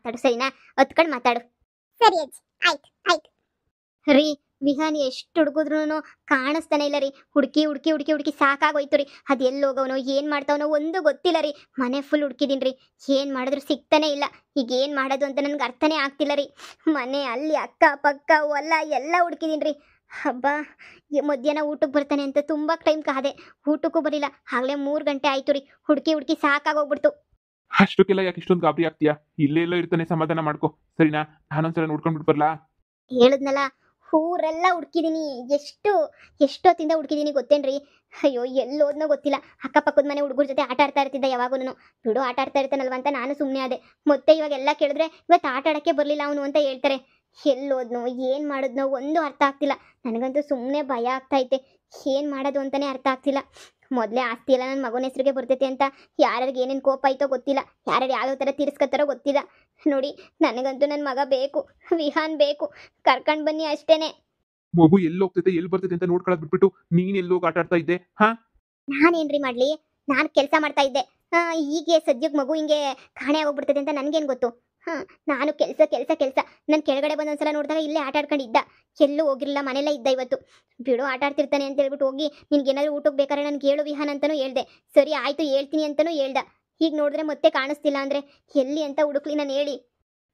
ಮಾತಾಡು ಸರಿನಾ? ಹೊತ್ಕೊಂಡು ಮಾತಾಡು. ಸರಿ ಅಜ್ಜಿ, ಆಯ್ತು ಆಯ್ತು. ರೀ ವಿಹಾನ್ ಎಷ್ಟು ಹುಡುಗಿದ್ರು ಕಾಣಿಸ್ತಾನೆ ಇಲ್ಲ ರೀ. ಹುಡುಕಿ ಹುಡುಕಿ ಹುಡುಕಿ ಹುಡುಕಿ ಸಾಕಾಗೋಯ್ತು ರೀ. ಅದು ಎಲ್ಲಿ ಹೋಗವನೋ ಏನು ಮಾಡ್ತಾವನೋ ಒಂದು ಗೊತ್ತಿಲ್ಲ ರೀ. ಮನೆ ಫುಲ್ ಹುಡುಕಿದೀನಿ ರೀ, ಏನು ಮಾಡಿದ್ರು ಸಿಗ್ತಾನೆ ಇಲ್ಲ. ಈಗ ಏನು ಮಾಡೋದು ಅಂತ ನನಗೆ ಅರ್ಥನೇ ಆಗ್ತಿಲ್ಲ ರೀ. ಮನೆ ಅಲ್ಲಿ ಅಕ್ಕ ಪಕ್ಕ ಹೊಲ ಎಲ್ಲ ಹುಡುಕಿದೀನಿ ರೀ. ಹಬ್ಬ, ಮಧ್ಯಾಹ್ನ ಊಟಕ್ಕೆ ಬರ್ತಾನೆ ಅಂತ ತುಂಬ ಟೈಮ್ ಕಾದೆ, ಊಟಕ್ಕೂ ಬರಲಿಲ್ಲ. ಆಗಲೇ 3 ಗಂಟೆ ಆಯ್ತು ರೀ. ಹುಡುಕಿ ಹುಡುಕಿ ಸಾಕಾಗೋಗ್ಬಿಡ್ತು. ಅಷ್ಟಕ್ಕೆಲ್ಲ ಯಾಕೆ ಇಷ್ಟೊಂದು ಗಾಬರಿ ಆಗ್ತೀಯಾ? ಇಲ್ಲೇ ಎಲ್ಲೋ ಇರ್ತಾನೆ, ಸಮಾಧಾನ ಮಾಡ್ಕೊ ಸರಿನಾ? ನಾನೊಂದ್ಸಲ ನೋಡ್ಕೊಂಡ್ಬಿಟ್ಟು ಬರ್ಲಾ? ಹೇಳಿದ್ನಲ್ಲ, ಊರೆಲ್ಲ ಹುಡುಕಿದೀನಿ. ಎಷ್ಟೊತ್ತಿಂದ ಹುಡುಕಿದೀನಿ ಗೊತ್ತೇನ್ರಿ? ಅಯ್ಯೋ ಎಲ್ಲೋದ್ನೋ ಗೊತ್ತಿಲ್ಲ. ಅಕ್ಕಪಕ್ಕದ ಮನೆ ಹುಡುಗರ ಜೊತೆ ಆಟ ಆಡ್ತಾ ಇರ್ತಿದ್ದ ಯಾವಾಗೂ. ಬಿಡು ಆಟ ಆಡ್ತಾ ಇರ್ತಾನಲ್ವ ಅಂತ ನಾನು ಸುಮ್ಮನೆ ಆದೆ. ಮತ್ತೆ ಇವಾಗೆಲ್ಲ ಕೇಳಿದ್ರೆ ಇವತ್ತು ಆಟ ಆಡೋಕ್ಕೆ ಬರಲಿಲ್ಲ ಅವನು ಅಂತ ಹೇಳ್ತಾರೆ. ಎಲ್ಲೋದ್ನೋ ಏನು ಮಾಡಿದ್ನೋ ಒಂದು ಅರ್ಥ ಆಗ್ತಿಲ್ಲ. ನನಗಂತೂ ಸುಮ್ಮನೆ ಭಯ ಆಗ್ತೈತೆ. ಏನು ಮಾಡೋದು ಅಂತಲೇ ಅರ್ಥ ಆಗ್ತಿಲ್ಲ. ಮೊದಲೇ ಆಸ್ತಿ ಎಲ್ಲ ನನ್ನ ಮಗನ ಹೆಸರಿಗೆ ಬರ್ತೈತೆ ಅಂತ ಯಾರ್ಯಾರಿಗೆ ಏನೇನು ಕೋಪ ಆಯ್ತೋ ಗೊತ್ತಿಲ್ಲ, ಯಾರ್ಯಾರು ಯಾವ್ಯಾವ ಥರ ತೀರಿಸ್ಕೊತಾರೋ ಗೊತ್ತಿಲ್ಲ. ನೋಡಿ, ನನಗಂತೂ ನನ್ನ ಮಗ ಬೇಕು, ವಿಹಾನ್ ಬೇಕು. ಕರ್ಕೊಂಡು ಬನ್ನಿ ಅಷ್ಟೇನೆ. ಮಗು ಎಲ್ಲಿ ಹೋಗ್ತೈತೆ ಎಲ್ಲಿ ಬರ್ತೈತೆ ಅಂತ ನೋಡ್ಕೊಳ್ಳೋದು ಬಿಟ್ಬಿಟ್ಟು ನೀನ್ ಎಲ್ಲಿ ಹೋಗಿ ಆಟ ಆಡ್ತಾ ಇದ್ದೆ? ನಾನೇನ್ರಿ ಮಾಡ್ಲಿ? ನಾನು ಕೆಲಸ ಮಾಡ್ತಾ ಇದ್ದೆ. ಹೀಗೆ ಸದ್ಯಕ್ಕೆ ಮಗು ಹಿಂಗೆ ಕಾಣೆ ಆಗೋಗ್ಬಿಡ್ತದೆ ಅಂತ ನನಗೇನು ಗೊತ್ತು? ನಾನು ಕೆಲಸ ಕೆಲಸ ಕೆಲಸ. ನಾನು ಕೆಳಗಡೆ ಬಂದೊಂದ್ಸಲ ನೋಡಿದಾಗ ಇಲ್ಲೇ ಆಟ ಆಡ್ಕೊಂಡಿದ್ದ, ಎಲ್ಲೂ ಹೋಗಿರಲಿಲ್ಲ, ಮನೆಯಲ್ಲೇ ಇದ್ದ. ಇವತ್ತು ಬಿಡು ಆಟ ಆಡ್ತಿರ್ತಾನೆ ಅಂತ ಹೇಳ್ಬಿಟ್ಟು ಹೋಗಿ ನಿನ್ಗೇನಾದ್ರು ಊಟಕ್ಕೆ ಬೇಕಾದ್ರೆ ನನಗೆ ಹೇಳು ವಿಹಾನ್ ಅಂತಲೂ ಹೇಳ್ದೆ. ಸರಿ ಆಯಿತು ಹೇಳ್ತೀನಿ ಅಂತಲೂ ಹೇಳ್ದ. ಈಗ ನೋಡಿದ್ರೆ ಮತ್ತೆ ಕಾಣಿಸ್ತಿಲ್ಲ ಅಂದರೆ ಎಲ್ಲಿ ಅಂತ ಹುಡುಕ್ಲಿ ನಾನು ಹೇಳಿ?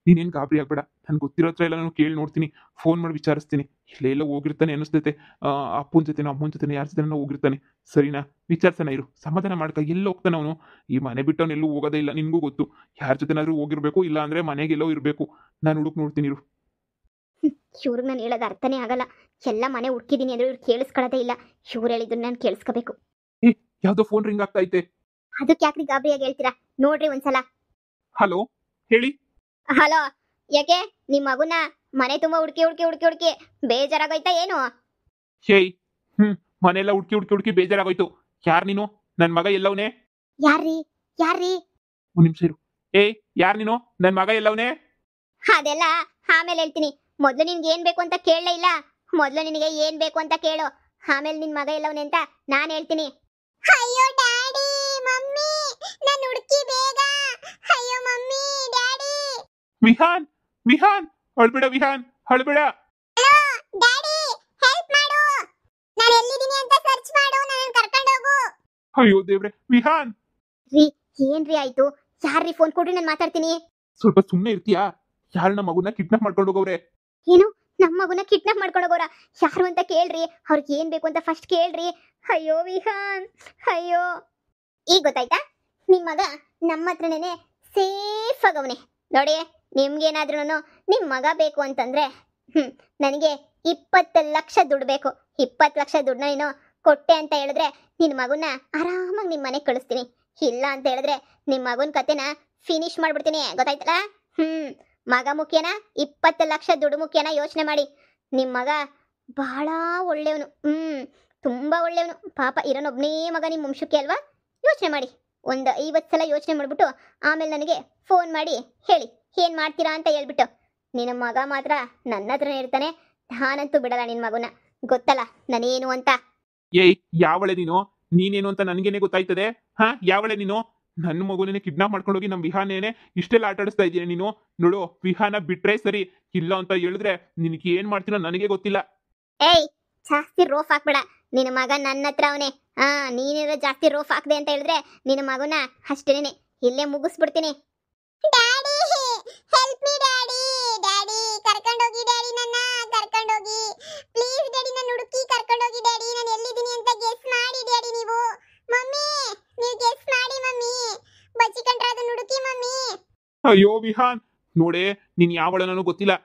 ನೀನೇನು ಗಾಬರಿ ಆಗ್ಬೇಡ, ನನ್ಗೆ ಗೊತ್ತಿರೋ ಹತ್ರ ಎಲ್ಲ ನಾನು ಕೇಳಿ ನೋಡ್ತೀನಿ, ಫೋನ್ ಮಾಡಿ ವಿಚಾರಿಸ್ತೀನಿ. ಇಲ್ಲೆಲ್ಲ ಹೋಗಿರ್ತಾನೆ ಅನ್ನಿಸ್ತೈತೆ. ಅಪ್ಪನ ಜೊತೆನೋ ಅಮ್ಮನ ಜೊತೆನೋ ಯಾರ ಜೊತೆನೋ ಹೋಗಿರ್ತಾನೆ ಸರಿನಾ? ವಿಚಾರಿಸೋಣ ಇರು, ಸಮಾಧಾನ ಮಾಡ್ಕ. ಎಲ್ಲಿ ಹೋಗ್ತಾನೆ ಅವನು? ಈ ಮನೆ ಬಿಟ್ಟು ಅವನು ಎಲ್ಲೂ ಹೋಗೋದೇ ಇಲ್ಲ, ನಿನಗೂ ಗೊತ್ತು. ಯಾರ ಜೊತೆನಾದ್ರೂ ಹೋಗಿರ್ಬೇಕು, ಇಲ್ಲ ಅಂದರೆ ಮನೆಗೆಲ್ಲೋ ಇರಬೇಕು. ನಾನು ಹುಡುಕ್ ನೋಡ್ತೀನಿ ಇರು. ಇವ್ರಿಗೆ ನಾನು ಹೇಳೋದು ಅರ್ಥನೇ ಆಗಲ್ಲ. ಎಲ್ಲ ಮನೆ ಹುಡುಕಿದ್ದೀನಿ ಅಂದ್ರೆ ಇವ್ರು ಕೇಳಿಸ್ಕೊಳ್ಳೋದೇ ಇಲ್ಲ. ಇವ್ರು ಹೇಳಿದ್ರು ನಾನು ಕೇಳಿಸ್ಕೋಬೇಕು. ಯಾವುದೋ ಫೋನ್ ರಿಂಗ್ ಆಗ್ತಾ ಐತೆ. ಅದಕ್ಕೆ ಯಾಕ್ರಿ ಗಾಬರಿಯಾಗಿ ಹೇಳ್ತೀರಾ? ನೋಡ್ರಿ ಒಂದ್ಸಲ. ಹಲೋ, ಹೇಳಿ. ಹಲೋ, ಯಾಕೆ ನಿಮ್ಮ ಮಗುನ ಮನೆ ತುಂಬ ಹುಡುಕಿ ಹುಡುಕಿ ಹುಡುಕಿ ಹುಡುಕಿ ಬೇಜಾರಾಗೋಯ್ತಾ ಏನು? ಹೇಯ್, ಮನೆಯೆಲ್ಲ ಹುಡುಕಿ ಹುಡುಕಿ ಹುಡುಕಿ ಬೇಜಾರಾಗೋಯ್ತು. ಯಾರು ನೀನು? ನನ್ನ ಮಗ ಎಲ್ಲವನೇ? ಯಾರ್ರೀ ಯಾರ್ರೀ? ಒಂದು ನಿಮಿಷ ಇರು. ಯಾರು ನೀನು? ನನ್ನ ಮಗ ಎಲ್ಲವನೇ? ಅದೆಲ್ಲ ಆಮೇಲೆ ಹೇಳ್ತೀನಿ. ಮೊದಲು ನಿನ್ಗೆ ಏನ್ ಬೇಕು ಅಂತ ಕೇಳಲೇ ಇಲ್ಲ. ಮೊದಲು ನಿನಗೆ ಏನ್ ಬೇಕು ಅಂತ ಕೇಳು, ಆಮೇಲೆ ನಿನ್ ಮಗ ಎಲ್ಲವನೇ ಅಂತ ನಾನು ಹೇಳ್ತೀನಿ. ಅಯ್ಯೋ ಡ್ಯಾಡಿ, ಮಮ್ಮಿ, ನಾನು ಹುಡುಕಿ ಬೇಗ. ಅಯ್ಯೋ ಮಮ್ಮಿ, ಡ್ಯಾಡಿ. ವಿಹಾನ್, ವಿಹಾನ್, ಅಳ್ಬೇಡ ವಿಹಾನ್, ಅಳ್ಬೇಡ. ಹಲೋ ಡ್ಯಾಡಿ, ಹೆಲ್ಪ್ ಮಾಡು. ನಾನು ಎಲ್ಲಿದ್ದೀನಿ ಅಂತ ಸರ್ಚ್ ಮಾಡು, ನನ್ನನ್ನು ಕರ್ಕೊಂಡು ಹೋಗು. ಅಯ್ಯೋ ದೇವ್ರೆ, ವಿಹಾನ್. ರೀ ಏನ್ರಿ ಆಯ್ತು? ಯಾರ್ರೀ ಫೋನ್ ಕೊಡ್ರಿ, ನಾನು ಮಾತಾಡ್ತೀನಿ. ಸ್ವಲ್ಪ ಸುಮ್ಮನೆ ಇರ್ತೀಯಾ? ಯಾರನ್ನ ಮಗುನ ಕಿಡ್ನಾಪ್ ಮಾಡ್ಕೊಂಡು ಹೋಗವ್ರೆ? ಏನು? ನಮ್ಮ ಮಗುನ ಕಿಡ್ನಾಪ್ ಮಾಡ್ಕೊಂಡು ಹೋಗೋರ? ಯಾರು ಅಂತ ಕೇಳ್ರಿ, ಅವ್ರಿಗೆ ಏನ್ ಬೇಕು ಅಂತ ಫಸ್ಟ್ ಕೇಳ್ರಿ. ಅಯ್ಯೋ ವಿಹಾನ್, ಅಯ್ಯೋ. ಈಗ ಗೊತ್ತಾಯ್ತಾ? ನಿಮ್ಮ ಮಗ ನಮ್ಮ ಹತ್ರನೇ ಸೇಫ್ ಆಗವನೆ. ನೋಡಿ, ನಿಮ್ಗೇನಾದ್ರೂ ನಿಮ್ಮ ಮಗ ಬೇಕು ಅಂತಂದ್ರೆ ನನಗೆ 20 ಲಕ್ಷ ದುಡ್ಡು ಬೇಕು. 20 ಲಕ್ಷ ದುಡ್ಡನ್ನ ನೀನು ಕೊಟ್ಟೆ ಅಂತ ಹೇಳಿದ್ರೆ ನಿನ್ನ ಮಗುನ ಆರಾಮಾಗಿ ನಿಮ್ಮ ಮನೆಗೆ ಕಳಿಸ್ತೀನಿ. ಇಲ್ಲ ಅಂತ ಹೇಳಿದ್ರೆ ನಿಮ್ಮ ಮಗನ ಕತೆನ ಫಿನಿಶ್ ಮಾಡ್ಬಿಡ್ತೀನಿ. ಗೊತ್ತಾಯ್ತಲ್ಲ? ಮಗ ಮುಖ್ಯನಾ 20 ಲಕ್ಷ ದುಡ್ಡು ಮುಖ್ಯನಾ? ಯೋಚನೆ ಮಾಡಿ. ನಿಮ್ಮ ಮಗ ಬಹಳ ಒಳ್ಳೆಯವನು, ತುಂಬ ಒಳ್ಳೆಯವನು. ಪಾಪ ಇರೋನೊಬ್ಬನೇ ಮಗ ನಿಮ್ಮ ವಂಶಕ್ಕೆ ಅಲ್ವಾ? ಯೋಚನೆ ಮಾಡಿ, ಒಂದು 50 ಸಲ ಯೋಚನೆ ಮಾಡಿಬಿಟ್ಟು ಆಮೇಲೆ ನನಗೆ ಫೋನ್ ಮಾಡಿ ಹೇಳಿ ಏನು ಮಾಡ್ತೀರಾ ಅಂತ ಹೇಳ್ಬಿಟ್ಟು. ನಿನ್ನ ಮಗ ಮಾತ್ರ ನನ್ನ ಹತ್ರನೇ ಇರ್ತಾನೆ. ನಾನಂತೂ ಬಿಡಲ್ಲ ನಿನ್ನ ಮಗುನ. ಗೊತ್ತಲ್ಲ ನಾನೇನು ಅಂತ. ಯಾವಳೆ ನೀನು? ನೀನೇನು ಅಂತ ನನಗೇನೆ ಗೊತ್ತಾಯ್ತದೆ. ಯಾವಳೆ ನೀನು? ನನ್ನ ಮಗುನೇ ಕಿಡ್ನಾಪ್ ಮಾಡ್ಕೊಂಡೋಗಿ ನಮ್ಮ ವಿಹಾನೇನೆ ಇಷ್ಟೆಲ್ಲ ಆಟ ಆಡಿಸ್ತಾ ಇದೀಯ ನೀನು. ನೋಡು, ವಿಹಾನ ಬಿಟ್ರೆ ಸರಿ, ಇಲ್ಲ ಅಂತ ಹೇಳಿದ್ರೆ ನಿನಗೆ ಏನ್ ಮಾಡ್ತೀನೋ ನನಗೆ ಗೊತ್ತಿಲ್ಲ. ಜಾಸ್ತಿ ರೋಫ್ ಹಾಕ್ಬೇಡ. ನಿನ್ನ ಮಗ ನನ್ನ ಹತ್ರ ಅವನೇ. ನೀನೇನೋ ಜಾಸ್ತಿ ರೋಫ್ ಹಾಕ್ದೆ ಅಂತ ಹೇಳಿದ್ರೆ ನಿನ್ನ ಮಗುನ ಅಷ್ಟೇನೆ ಇಲ್ಲೇ ಮುಗಿಸ್ಬಿಡ್ತೀನಿ. Daddy, help me daddy. Daddy ಕರ್ಕೊಂಡು ಹೋಗಿ, ಡ್ಯಾಡಿ ನನ್ನ ಕರ್ಕೊಂಡು ಹೋಗಿ. ಪ್ಲೀಸ್ ಡ್ಯಾಡಿ, ನನ್ನ ಹುಡುಕಿ ಕರ್ಕೊಂಡು ಹೋಗಿ ಡ್ಯಾಡಿ. ನಾನು ಎಲ್ಲಿದ್ದೀನಿ ಅಂತ ಗೆಸ್ ಮಾಡಿ ಡ್ಯಾಡಿ ನೀವು. ಮಮ್ಮಿ, ನೀವು ಗೆಸ್ ಮಾಡಿ ಮಮ್ಮಿ. ಬಚ್ಚಿಕೊಂಡ್ರೆ ಅದನ್ನ ಹುಡುಕಿ ಮಮ್ಮಿ. ಅಯ್ಯೋ ವಿಹಾನ್, ನೋಡೆ, ನೀನ್ ಯಾವಳ ನನಗೆ ಗೊತ್ತಿಲ್ಲ.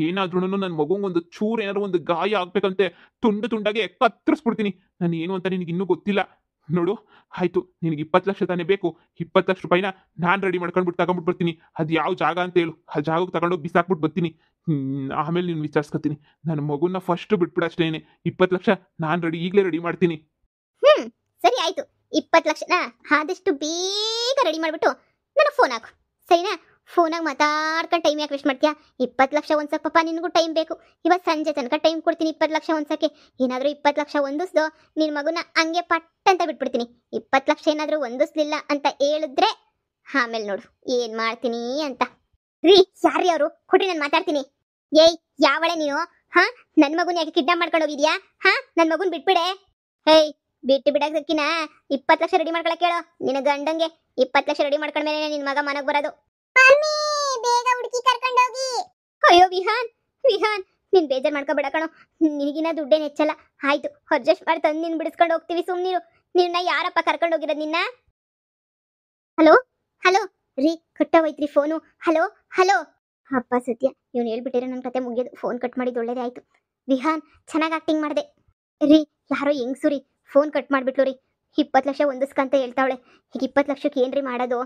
ಏನಾದ್ರೂ ನನ್ನ ಮಗುಗೊಂದು ಚೂರು ಏನಾದ್ರು ಒಂದು ಗಾಯ ಆಗ್ಬೇಕಂತೆ ತುಂಡು ತುಂಡಾಗೆ ಕತ್ತರಿಸ್ಬಿಡ್ತೀನಿ. ನಾನು ಏನು ಅಂತ ನಿನಗೆ ಇನ್ನೂ ಗೊತ್ತಿಲ್ಲ. ನೋಡು, ಆಯ್ತು, ನಿನಗೆ 20 ಲಕ್ಷ ತಾನೇ ಬೇಕು. 20 ಲಕ್ಷ ರೂಪಾಯಿನ ನಾನು ರೆಡಿ ಮಾಡ್ಕೊಂಡ್ಬಿಟ್ಟು ತಗೊಂಡ್ಬಿಟ್ಟು ಬರ್ತೀನಿ. ಅದು ಯಾವ ಜಾಗ ಅಂತ ಹೇಳು, ಆ ಜಾಗಕ್ಕೆ ತಗೊಂಡೋಗಿ ಬಿಸಾಕ್ಬಿಟ್ಟು ಬರ್ತೀನಿ. ಆಮೇಲೆ ನೀನು ವಿಚಾರಿಸ್ಕೊತೀನಿ. ನನ್ನ ಮಗುನ ಫಸ್ಟ್ ಬಿಟ್ಬಿಡ ಅಷ್ಟೇನೆ. 20 ಲಕ್ಷ ನಾನು ಈಗಲೇ ರೆಡಿ ಮಾಡ್ತೀನಿ. ಸರಿ ಆಯ್ತು, 20 ಲಕ್ಷನ ಆದಷ್ಟು ಬೇಗ ರೆಡಿ ಮಾಡಿಬಿಟ್ಟು ನನಗೆ ಫೋನ್ ಹಾಕು, ಸರಿನಾ? ಫೋನಾಗ ಮಾತಾಡ್ಕೊಂಡು ಟೈಮ್ ಯಾಕೆ ವೇಸ್ಟ್ ಮಾಡ್ತೀಯಾ? 20 ಲಕ್ಷ ಒಂದ್ಸಕ್ಕೆ ಪಾಪ ನಿನಗೂ ಟೈಮ್ ಬೇಕು. ಇವತ್ತು ಸಂಜೆ ತನಕ ಟೈಮ್ ಕೊಡ್ತೀನಿ 20 ಲಕ್ಷ ಒಂದ್ಸಕ್ಕೆ. ಏನಾದರೂ 20 ಲಕ್ಷ ಹೊಂದಿಸ್ದೋ ನಿನ್ನ ಮಗುನ ಹಂಗೆ ಪಟ್ ಅಂತ ಬಿಟ್ಬಿಡ್ತೀನಿ. 20 ಲಕ್ಷ ಏನಾದರೂ ಹೊಂದಿಸ್ಲಿಲ್ಲ ಅಂತ ಹೇಳಿದ್ರೆ ಆಮೇಲೆ ನೋಡು ಏನು ಮಾಡ್ತೀನಿ ಅಂತ. ರೀ ಯಾರ್ರೀ ಅವರು ಕೊಡ್ರಿ ನಾನು ಮಾತಾಡ್ತೀನಿ. ಏಯ್ ಯಾವಳೆ ನೀನು? ಹಾ ನನ್ ಮಗುನ್ ಯಾಕೆ ಕಿಡ್ನಾಪ್ ಮಾಡ್ಕೊಂಡು ಹೋಗಿದ್ಯಾ? ಹಾ ನನ್ ಮಗುನ್ ಬಿಟ್ಬಿಡೆ. ಹೇಯ್ ಬಿಟ್ಟು ಬಿಡಕ್ಕಿನ 20 ಲಕ್ಷ ರೆಡಿ ಮಾಡ್ಕೊಳಕ್ ಹೇಳು ನಿನ್ನ ಗಂಡಂಗೆ. 20 ಲಕ್ಷ ರೆಡಿ ಮಾಡ್ಕೊಂಡ್ಮೇಲೆ ನಿನ್ ಮಗ ಮನೆಗ್ ಬರೋದು. ಮಮ್ಮಿ ಬೇಗ ಹುಡುಕಿ ಕರ್ಕೊಂಡು ಹೋಗಿ. ಅಯ್ಯೋ ವಿಹಾನ್ ವಿಹಾನ್ ನೀನ್ ಬೇಜಾರ್ ಮಾಡ್ಕೊಬೇಡ ಕಣೋ. ನಿನಗಿನ ದುಡ್ಡೇನ್ ಹೆಚ್ಚಲ್ಲ. ಆಯ್ತು ಅಡ್ಜಸ್ಟ್ ಮಾಡಿ ತಂದು ನಿನ್ ಬಿಡಿಸ್ಕೊಂಡು ಹೋಗ್ತೀವಿ ಸುಮ್ನಿರು. ನಿನ್ನ ಯಾರಪ್ಪ ಕರ್ಕೊಂಡು ಹೋಗಿರೋದ್ ನಿನ್ನ? ಹಲೋ ಹಲೋ ರೀ ಕಟ್ಟೋಯ್ತ್ರಿ ಫೋನು. ಹಲೋ ಹಲೋ ಅಪ್ಪ ಸತ್ಯ ಇವ್ನು ಹೇಳ್ಬಿಟ್ಟಿರೋ ನನ್ನ ಕತೆ ಮುಗಿಯೋದು. ಫೋನ್ ಕಟ್ ಮಾಡಿದ್ದು ಒಳ್ಳೇದೇ ಆಯ್ತು. ವಿಹಾನ್ ಚೆನ್ನಾಗಿ ಆಕ್ಟಿಂಗ್ ಮಾಡಿದೆ ರೀ. ಯಾರೋ ಹೆಂಗ್ಸು ರೀ ಫೋನ್ ಕಟ್ ಮಾಡ್ಬಿಟ್ಲು ರೀ. 20 ಲಕ್ಷ ಹೊಂದಿಸ್ಕಂತ ಹೇಳ್ತಾವಳೆ. ಈಗ 20 ಲಕ್ಷಕ್ಕೆ ಏನ್ರಿ ಮಾಡೋದು?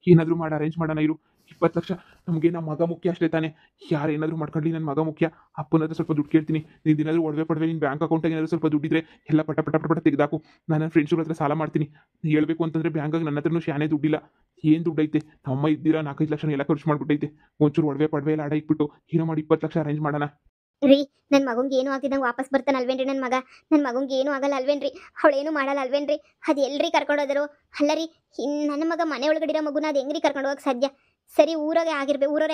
ಏನಾದರೂ ಮಾಡಿ ಅರೇಂಜ್ ಮಾಡೋಣ ಇರು. 20 ಲಕ್ಷ ನಮಗೆ ನಮ್ಮ ಮಗ ಮುಖ್ಯ ಅಷ್ಟೇ ತಾನೆ. ಯಾರು ಏನಾದರೂ ಮಾಡ್ಕೊಳ್ಳಿ ನನ್ನ ಮಗ ಮುಖ್ಯ. ಅಪ್ಪನ ಹತ್ರ ಸ್ವಲ್ಪ ದುಡ್ಡು ಕೇಳ್ತೀನಿ. ನೀನೇನಾದರೂ ಒಡವೆ ಪಡವೆ ನಿನ್ನ ಬ್ಯಾಂಕ್ ಅಕೌಂಟಾಗ ಏನಾದರೂ ಸ್ವಲ್ಪ ದುಡ್ಡಿದ್ರೆ ಎಲ್ಲ ಪಟ ಪಟ ಪಟ ತೆಗೆದಾಕು. ನಾನು ನನ್ನ ಫ್ರೆಂಡ್ಸ್ಗಳ ಹತ್ರ ಸಾಲ ಮಾಡ್ತೀನಿ. ಹೇಳ್ಬೇಕು ಅಂತಂದರೆ ಬ್ಯಾಂಕಾಗ ನನ್ನ ಹತ್ರನೂ ಶಾನೆ ದುಡ್ಡಿಲ್ಲ. ಏನು ದುಡ್ಡು ಐತೆ? ಅಮ್ಮ ಇದ್ದೀರಾ 4-5 ಲಕ್ಷ ಎಲ್ಲ ಖರ್ಚು ಮಾಡ್ಬಿಟ್ಟೈತೆ. ಒಂಚೂರು ಒಡವೆ ಪಡವೆ ಎಲ್ಲ ಅಡ ಇಟ್ಬಿಟ್ಟು ಹೀರೋ ಮಾಡಿ 20 ಲಕ್ಷ ಅರೇಂಜ್ ಮಾಡೋಣ. ರೀ ನನ್ನ ಮಗಂಗೆ ಏನೂ ಆಗ್ತಿದ್ದಂಗೆ ವಾಪಸ್ ಬರ್ತಾನೆ ಅಲ್ವೇನ್ರಿ ನನ್ನ ಮಗ? ನನ್ನ ಮಗಂಗೆ ಏನೂ ಆಗಲ್ಲ ಅಲ್ವೇನ್ರಿ? ಅವಳೇನು ಮಾಡಲ್ಲ ಅಲ್ವೇನ್ರಿ? ಅದು ಎಲ್ರಿ ಕರ್ಕೊಂಡು ಹೋದರು? ಅಲ್ಲ ರೀ ನನ್ನ ಮಗ ಮನೆ ಒಳಗಡಿರೋ ಮಗುನ ಅದು ಹೆಂಗ್ರಿ ಕರ್ಕೊಂಡು ಹೋಗಕ್ಕೆ ಸಾಧ್ಯ? ಸರಿ ಊರವರೇ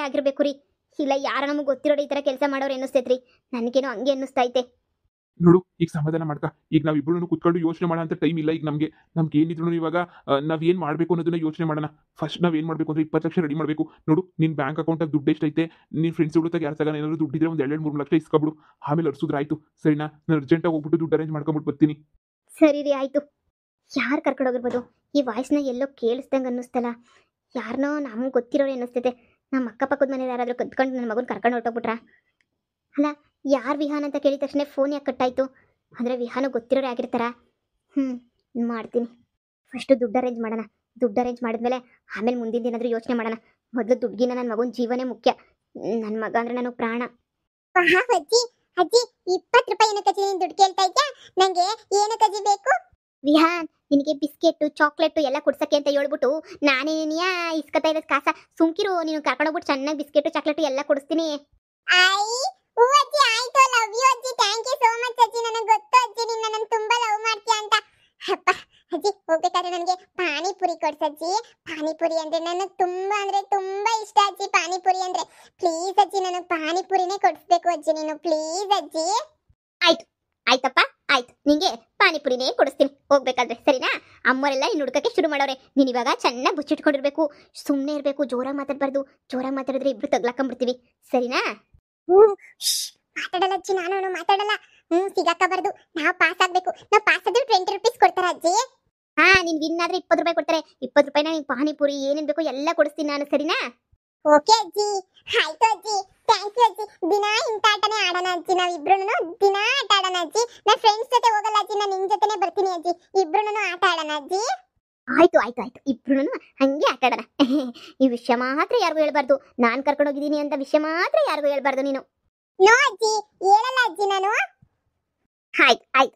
ಆಗಿರ್ಬೇಕು ರೀ. ಇಲ್ಲ ಯಾರ ನಮಗೆ ಗೊತ್ತಿರೋರು ಈ ಥರ ಕೆಲಸ ಮಾಡೋರು ಅನ್ನಿಸ್ತೈತ್ರಿ. ನನಗೇನೋ ಹಂಗೆ ಅನ್ನಿಸ್ತೈತೆ. ನೋಡು ಈಗ ಸಮಾಧಾನ ಮಾಡ್ಕ. ಈಗ ನಾವಿಬ್ಬರು ಕೂತ್ಕೊಂಡು ಯೋಚನೆ ಮಾಡೋ ಅಂತ ಟೈಮ್ ಇಲ್ಲ ಈಗ ನಮಗೆ. ಏನಿದ್ರು ಇವಾಗ ನಾವೇನು ಮಾಡಬೇಕು ಅನ್ನೋದನ್ನ ಯೋಚನೆ ಮಾಡೋಣ. ಫಸ್ಟ್ ನಾವೇನು ಮಾಡಬೇಕು ಅಂದರೆ 20 ಲಕ್ಷ ರೆಡಿ ಮಾಡಬೇಕು. ನೋಡು ನಿನ್ನ ಬ್ಯಾಂಕ್ ಅಕೌಂಟಾಗ ದುಡ್ಡು ಎಷ್ಟೈತೆ? ನಿನ್ನ ಫ್ರೆಂಡ್ಸ್ಗಳು ತಾಗ ಯಾರ ತಗ ಏನಾದರೂ ದುಡ್ಡಿದ್ರೆ ಒಂದು 2-3 ಲಕ್ಷ ಇಸ್ಕೊಬಿಡು. ಆಮೇಲೆ ಅರ್ಸಿದ್ರಾಯ್ತು ಸರಿನಾ? ನಾನು ಅರ್ಜೆಂಟಾಗಿ ಹೋಗ್ಬಿಟ್ಟು ದುಡ್ಡು ಅರೇಂಜ್ ಮಾಡ್ಕೊಂಬಿಟ್ಟು ಬರ್ತೀನಿ. ಸರಿ ರೀ ಆಯಿತು. ಯಾರು ಕರ್ಕೊಂಡು ಹೋಗಿರ್ಬೋದು? ಈ ವಾಯ್ಸ್ನ ಎಲ್ಲೋ ಕೇಳಿಸ್ದಂಗೆ ಅನ್ನಿಸ್ತಲ್ಲ. ಯಾರನ್ನೋ ನಮ್ಗೆ ಗೊತ್ತಿರೋರು ಅನ್ನಿಸ್ತೈತೆ. ನಮ್ಮ ಅಕ್ಕಪಕ್ಕದ ಮನೇಲಿ ಯಾರಾದರೂ ಕತ್ಕೊಂಡು ನನ್ನ ಮಗನ ಕರ್ಕೊಂಡು ಹೊರಟೋಗ್ಬಿಟ್ರಾ? ಅಲ್ಲ ಯಾರು ವಿಹಾನ್ ಅಂತ ಕೇಳಿದ ತಕ್ಷಣ ಫೋನ್ ಯಾಕೆ ಕಟ್ಟಾಯಿತು? ಅಂದರೆ ವಿಹಾನ ಗೊತ್ತಿರೋರು ಆಗಿರ್ತಾರಾ? ಮಾಡ್ತೀನಿ. ಫಸ್ಟು ದುಡ್ಡು ಅರೇಂಜ್ ಮಾಡೋಣ. ದುಡ್ಡು ಅರೇಂಜ್ ಮಾಡಿದ್ಮೇಲೆ ಆಮೇಲೆ ಮುಂದಿನ ಏನಾದರೂ ಯೋಚನೆ ಮಾಡೋಣ. ಮೊದಲು ದುಡ್ಗಿನ ನನ್ನ ಮಗನ ಜೀವನೇ ಮುಖ್ಯ. ನನ್ನ ಮಗ ಅಂದರೆ ನನಗೆ ಪ್ರಾಣ. ಅಜ್ಜಿ ಅಜ್ಜಿ 20 ರೂಪಾಯಿ ಏನಕ್ಕೆ ನೀನು ದುಡ್ಡು ಕೇಳ್ತಾ ಇದ್ಯಾ? ನಂಗೆ ಏನಕ್ಕೆ ಅಜ್ಜಿ ಬೇಕು? ವಿಹಾನ್ ನಿನಗೆ ಬಿಸ್ಕೆಟ್ ಚಾಕ್ಲೇಟು ಎಲ್ಲ ಕೊಡ್ಸಕ್ಕೆ ಅಂತ ಹೇಳ್ಬಿಟ್ಟು ನಾನೇನಿಯಾ ಇಸ್ಕೊತಾ ಇರೋದು ಕಾಸ? ಸುಮ್ಕಿರು. ನೀನು ಕರ್ಕೊಂಡೋಗ್ಬಿಟ್ಟು ಚೆನ್ನಾಗಿ ಬಿಸ್ಕೆಟು ಚಾಕ್ಲೇಟು ಎಲ್ಲ ಕೊಡಿಸ್ತೀನಿ. ಓ ಅಜ್ಜಿ ಆಯ್ತು. ಲವ್ ಯು ಅಜ್ಜಿ. ಥ್ಯಾಂಕ್ ಯು ಸೋ ಮಚ್ ಅಜ್ಜಿ. ನನಗೆ ಗೊತ್ತು ಅಜ್ಜಿ ನಿನ್ನ ನನ್ನ ತುಂಬಾ ಲವ್ ಮಾಡ್ತೀಯ ಅಂತ. ಅಪ್ಪ ಅಜ್ಜಿ ಹೋಗ್ಬೇಕಾದ್ರೆ ನನಗೆ ಪಾನಿಪುರಿ ಕೊಡ್ಸಜ್ಜಿ. ಪಾನಿಪುರಿ ಅಂದ್ರೆ ನನಗೆ ತುಂಬಾ ಇಷ್ಟ ಅಜ್ಜಿ. ಪಾನಿಪುರಿ ಅಂದ್ರೆ ಪ್ಲೀಸ್ ಅಜ್ಜಿ ನನಗೆ ಪಾನಿಪುರಿನೇ ಕೊಡಿಸ್ಬೇಕು ಅಜ್ಜಿ ನೀನು ಪ್ಲೀಸ್ ಅಜ್ಜಿ. ಆಯ್ತಪ್ಪ ಆಯ್ತು. ನಿಂಗೆ ಪಾನಿಪುರಿನೇ ಕೊಡಿಸ್ತೀನಿ ಹೋಗ್ಬೇಕಾದ್ರೆ ಸರಿನಾ? ಅಮ್ಮರೆಲ್ಲ ನೀನು ಹುಡುಕಕ್ಕೆ ಶುರು ಮಾಡೋರೆ. ನೀನು ಇವಾಗ ಚೆನ್ನಾಗಿ ಬುಚ್ಚಿಟ್ಕೊಂಡಿರ್ಬೇಕು. ಸುಮ್ಮನೆ ಇರಬೇಕು. ಜೋರಾಗಿ ಮಾತಾಡಬಾರ್ದು. ಜೋರಾಗಿ ಮಾತಾಡಿದ್ರೆ ಇಬ್ರು ತಗ್ಲಾಕೊಂಡ್ಬಿಡ್ತೀವಿ ಸರಿನಾ? ಮಾತಾಡಲ್ಲ ಅಜ್ಜಿ. ನಾನು ಮಾತಾಡಲ್ಲ. ಸಿಗಾಕಬಾರ್ದು. ನಾವು ಪಾಸ್ ಆಗ್ಬೇಕು. ನಾವು ಪಾಸ್ ಆದ್ರೆ 20 ರೂಪೀಸ್ ಕೊಡ್ತಾರ ಅಜ್ಜಿ. ನೀನ್ ವಿನ್ ಆದ್ರೆ 20 ರೂಪಾಯಿ ಕೊಡ್ತಾರೆ. 20 ರೂಪಾಯಿನ ನಿಂಗೆ ಪಾನಿಪುರಿ ಏನೇನ್ ಬೇಕೋ ಎಲ್ಲ ಕೊಡಿಸ್ತೀನಿ ನಾನು ಸರಿನಾ? ಓಕೆ ಅಜ್ಜಿ. ಆಯ್ತು ಅಜ್ಜಿ. ಥ್ಯಾಂಕ್ ಯು ಅಜ್ಜಿ. ದಿನಾ ಇಂಥ ಆಟನೇ ಆಡೋಣ ಅಜ್ಜಿ. ನಾವಿಬ್ರು ದಿನಾ ಆಟ ಆಡೋಣ ಅಜ್ಜಿ. ನನ್ನ ಫ್ರೆಂಡ್ಸ್ ಜೊತೆ ಹೋಗಲ್ಲ ಅಜ್ಜಿ. ನಾನು ನಿನ್ ಜೊತೆನೆ ಬರ್ತೀನಿ ಅಜ್ಜಿ. ಇಬ್ರು ಆಟ ಆಡೋಣ ಅಜ್ಜಿ. ಆಯ್ತು ಇಬ್ರು ಹಂಗೆ ಆಟ ಆಡೋಣ. ಈ ವಿಷಯ ಮಾತ್ರ ಯಾರಿಗೂ ಹೇಳ್ಬಾರ್ದು. ನಾನು ಕರ್ಕೊಂಡು ಹೋಗಿದ್ದೀನಿ ಅಂತ ವಿಷಯ ಮಾತ್ರ ಯಾರಿಗೂ ಹೇಳ್ಬಾರ್ದು ನೀನು. ನೋ ಅಜ್ಜಿ ಹೇಳಲ್ಲ ಅಜ್ಜಿ ನಾನು. ಆಯ್ತು